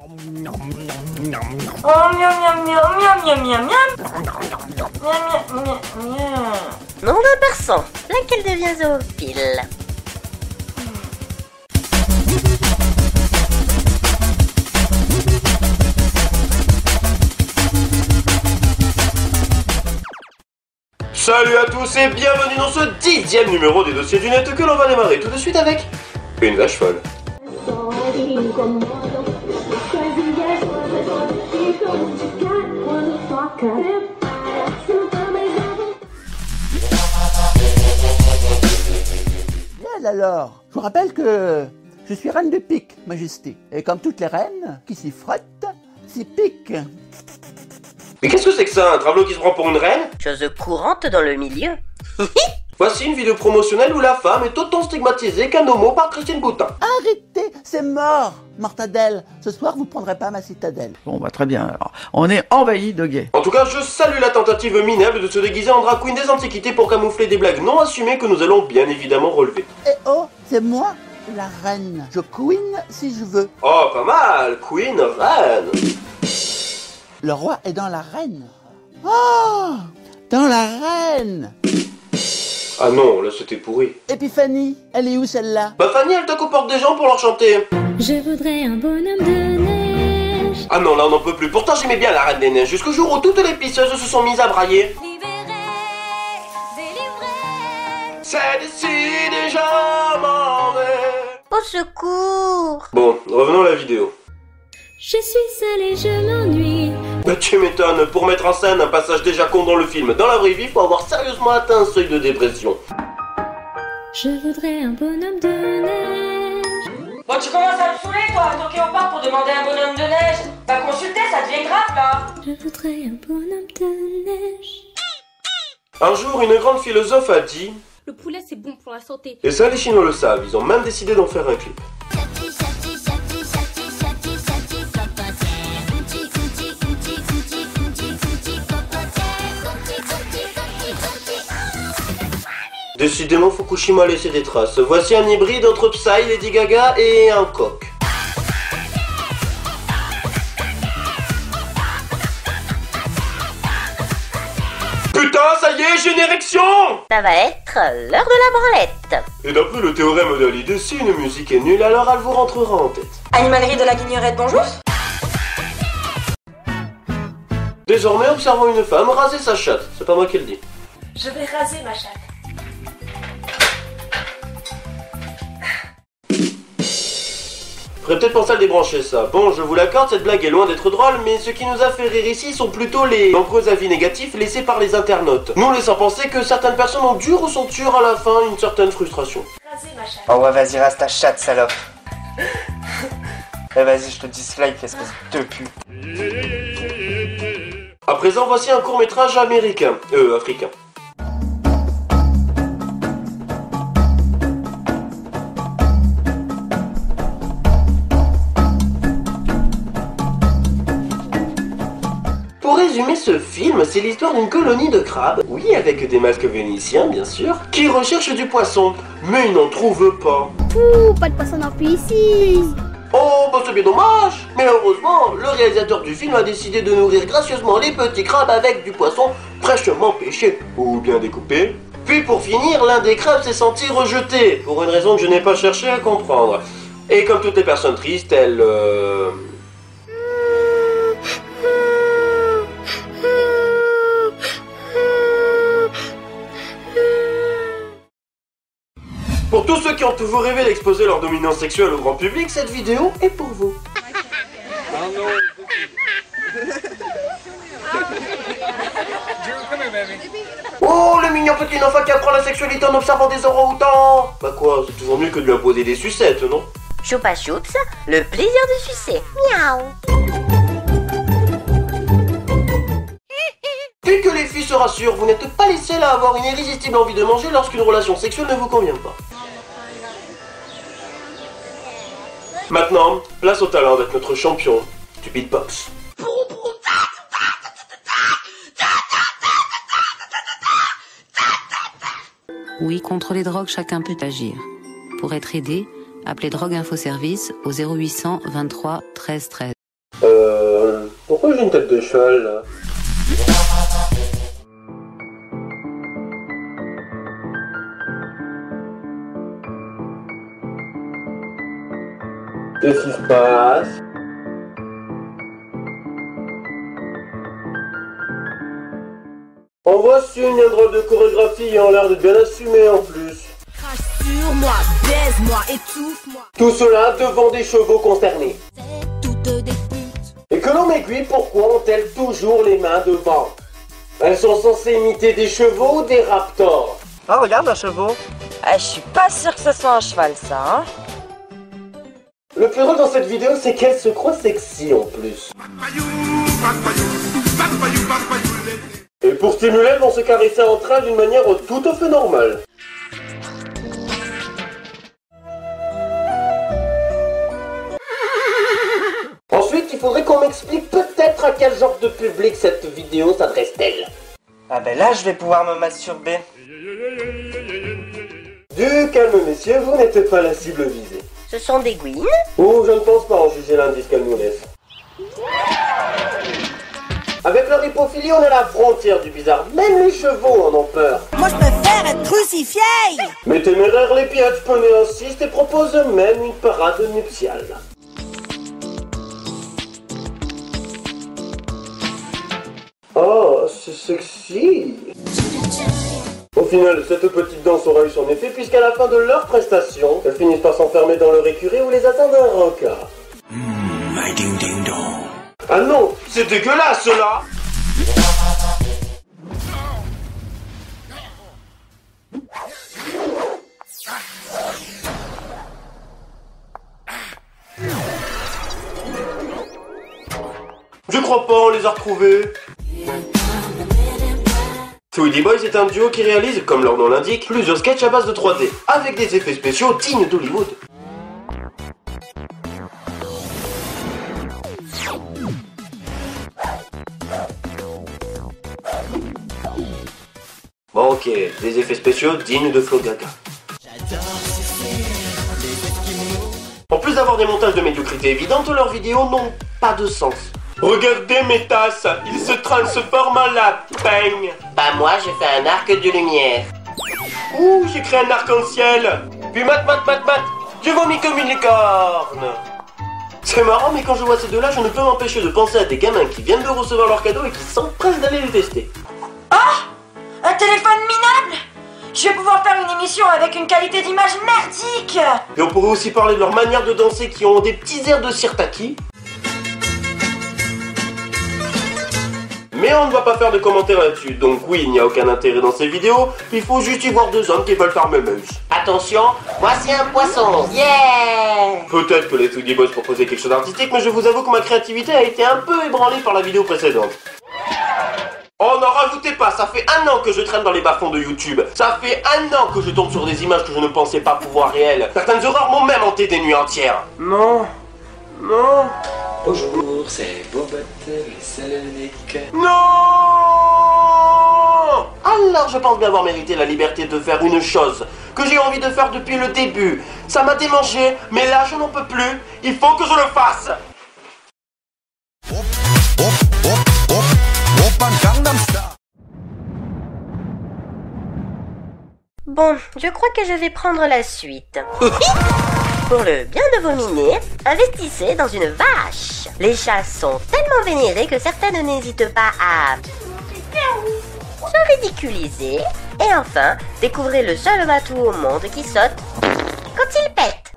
Oh miam miam miam miam miam miam miam. Nom d'un persan, laquelle devient zoophile. Salut à tous et bienvenue dans ce 10e numéro des dossiers du net que l'on va démarrer tout de suite avec une vache folle. Bien alors, je vous rappelle que je suis reine de pique, majesté. Et comme toutes les reines qui s'y frottent, s'y piquent. Mais qu'est-ce que c'est que ça, un travelot qui se prend pour une reine? Chose courante dans le milieu. Voici une vidéo promotionnelle où la femme est autant stigmatisée qu'un homo par Christine Boutin. Arrêtez, c'est mort, mortadelle. Ce soir, vous prendrez pas ma citadelle. Bon bah très bien alors, on est envahi de gays. En tout cas, je salue la tentative minable de se déguiser en drag queen des antiquités pour camoufler des blagues non assumées que nous allons bien évidemment relever. Eh oh, c'est moi, la reine. Je queen si je veux. Oh, pas mal, queen, reine. Le roi est dans la reine. Oh, dans la reine. Ah non, là c'était pourri. Épiphanie, elle est où celle-là? Bah Fanny, elle toque aux portes des gens pour leur chanter. Je voudrais un bonhomme de neige. Ah non, là on n'en peut plus. Pourtant j'aimais bien la Reine des Neiges, jusqu'au jour où toutes les pisseuses se sont mises à brailler. Libéré, délivré. C'est décidé, je m'en vais. Au secours. Bon, revenons à la vidéo. Je suis seule et je m'ennuie. Bah tu m'étonnes, pour mettre en scène un passage déjà con dans le film, dans la vraie vie, faut avoir sérieusement atteint un seuil de dépression. Je voudrais un bonhomme de neige. Bon, tu commences à me saouler, toi, à toquer au parc pour demander un bonhomme de neige. Va consulter, ça devient grave, là. Je voudrais un bonhomme de neige. Un jour, une grande philosophe a dit... Le poulet, c'est bon pour la santé. Et ça, les Chinois le savent, ils ont même décidé d'en faire un clip. Décidément, Fukushima a laissé des traces. Voici un hybride entre Psy, Lady Gaga et un coq. Putain, ça y est, j'ai une érection! Ça va être l'heure de la branlette. Et d'après le théorème d'Hallyday, si une musique est nulle, alors elle vous rentrera en tête. Animalerie de la Guignerette, bonjour. Désormais, observons une femme raser sa chatte. C'est pas moi qui le dis. Je vais raser ma chatte. Faudrait peut-être penser à débrancher ça. Bon, je vous l'accorde, cette blague est loin d'être drôle, mais ce qui nous a fait rire ici sont plutôt les nombreux avis négatifs laissés par les internautes. Nous laissant penser que certaines personnes ont dû ressentir à la fin une certaine frustration. Raser ma chatte. Oh ouais, vas-y, rase ta chatte, salope. Eh vas-y, je te dislike, espèce de pu. À présent, voici un court-métrage américain. Africain. Pour résumer ce film, c'est l'histoire d'une colonie de crabes, oui, avec des masques vénitiens bien sûr, qui recherchent du poisson, mais ils n'en trouvent pas. Ouh, pas de poisson non plus ici. Oh, bah c'est bien dommage. Mais heureusement, le réalisateur du film a décidé de nourrir gracieusement les petits crabes avec du poisson fraîchement pêché, ou bien découpé. Puis pour finir, l'un des crabes s'est senti rejeté, pour une raison que je n'ai pas cherché à comprendre. Et comme toutes les personnes tristes, elle... Pour tous ceux qui ont toujours rêvé d'exposer leur dominance sexuelle au grand public, cette vidéo est pour vous. Oh, le mignon petit enfant qui apprend la sexualité en observant des orang-outans. Bah quoi, c'est toujours mieux que de lui imposer des sucettes, non? Choupa choups, le plaisir de sucer. Miaou. Et que les filles se rassurent, vous n'êtes pas les seules à avoir une irrésistible envie de manger lorsqu'une relation sexuelle ne vous convient pas. Maintenant, place au talent d'être notre champion du beatbox. Oui, contre les drogues, chacun peut agir. Pour être aidé, appelez Drogue Info Service au 0800 23 13 13. Pourquoi j'ai une tête de cheval là? Qu'est-ce qui se passe? En voici une drôle de chorégraphie et en l'air de bien assumée en plus. Crache sur moi, baise-moi, étouffe-moi. Tout cela devant des chevaux concernés. Toutes des putes. Et que l'on m'aiguille, pourquoi ont-elles toujours les mains devant? Elles sont censées imiter des chevaux ou des raptors? Ah, regarde un chevaux. Je suis pas sûre que ce soit un cheval, ça, hein. Le plus drôle dans cette vidéo, c'est qu'elle se croit sexy en plus. Et pour stimuler, elles vont se caresser entre elles d'une manière tout à fait normale. Ensuite, il faudrait qu'on m'explique peut-être à quel genre de public cette vidéo s'adresse-t-elle. Ah ben là, je vais pouvoir me masturber. Du calme, messieurs, vous n'êtes pas la cible visée. Ce sont des gouines. Oh, je ne pense pas en juger l'indice qu'elle nous laisse. Avec leur hypophilie, on est à la frontière du bizarre. Même les chevaux en ont peur. Moi, je préfère être crucifié. Mais téméraires, les pillages poney insistent et proposent même une parade nuptiale. Oh, c'est sexy. Au final, cette petite danse aura eu son effet puisqu'à la fin de leur prestation, elles finissent par s'enfermer dans leur écurie où les attend un rencard. Ah non, c'est dégueulasse là. Je crois pas, on les a retrouvés. Tweety Boys est un duo qui réalise, comme leur nom l'indique, plusieurs sketchs à base de 3D, avec des effets spéciaux dignes d'Hollywood. Bon ok, des effets spéciaux dignes de Flo Gaga. En plus d'avoir des montages de médiocrité évidente, leurs vidéos n'ont pas de sens. Regardez mes tasses, ils se transforment en lapin. Bah moi, j'ai fait un arc de lumière. Ouh, j'ai créé un arc-en-ciel. Puis mat, je vomis comme une licorne. C'est marrant, mais quand je vois ces deux-là, je ne peux m'empêcher de penser à des gamins qui viennent de recevoir leur cadeau et qui s'empressent d'aller les tester. Ah, un téléphone minable. Je vais pouvoir faire une émission avec une qualité d'image merdique. Et on pourrait aussi parler de leur manière de danser qui ont des petits airs de sirtaki. Mais on ne va pas faire de commentaires là-dessus, donc oui, il n'y a aucun intérêt dans ces vidéos, il faut juste y voir deux hommes qui veulent faire mémeuse. Attention, voici un poisson. Yeah. Peut-être que les Tweety Boys proposaient quelque chose d'artistique, mais je vous avoue que ma créativité a été un peu ébranlée par la vidéo précédente. Oh, n'en rajoutez pas, ça fait 1 an que je traîne dans les bas-fonds de YouTube. Ça fait 1 an que je tombe sur des images que je ne pensais pas pouvoir réelles. Certaines horreurs m'ont même hanté des nuits entières. Non. Bonjour, c'est Bobot, le salonique. Non. Alors je pense bien avoir mérité la liberté de faire une chose que j'ai envie de faire depuis le début. Ça m'a démangé, mais là je n'en peux plus. Il faut que je le fasse. Bon, je crois que je vais prendre la suite. Pour le bien de vos minets, investissez dans une vache. Les chats sont tellement vénérés que certaines n'hésitent pas à se ridiculiser. Et enfin, découvrez le seul matou au monde qui saute quand il pète.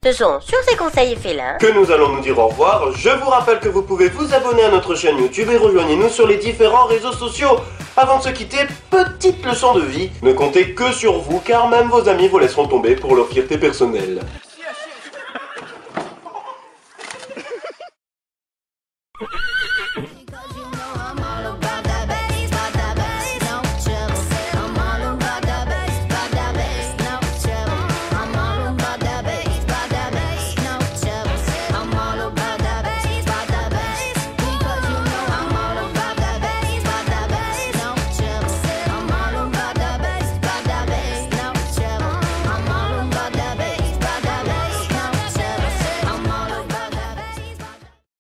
Ce sont sur ces conseils félins que nous allons nous dire au revoir. Je vous rappelle que vous pouvez vous abonner à notre chaîne YouTube et rejoignez-nous sur les différents réseaux sociaux. Avant de se quitter, petite leçon de vie. Ne comptez que sur vous car même vos amis vous laisseront tomber pour leur fierté personnelle.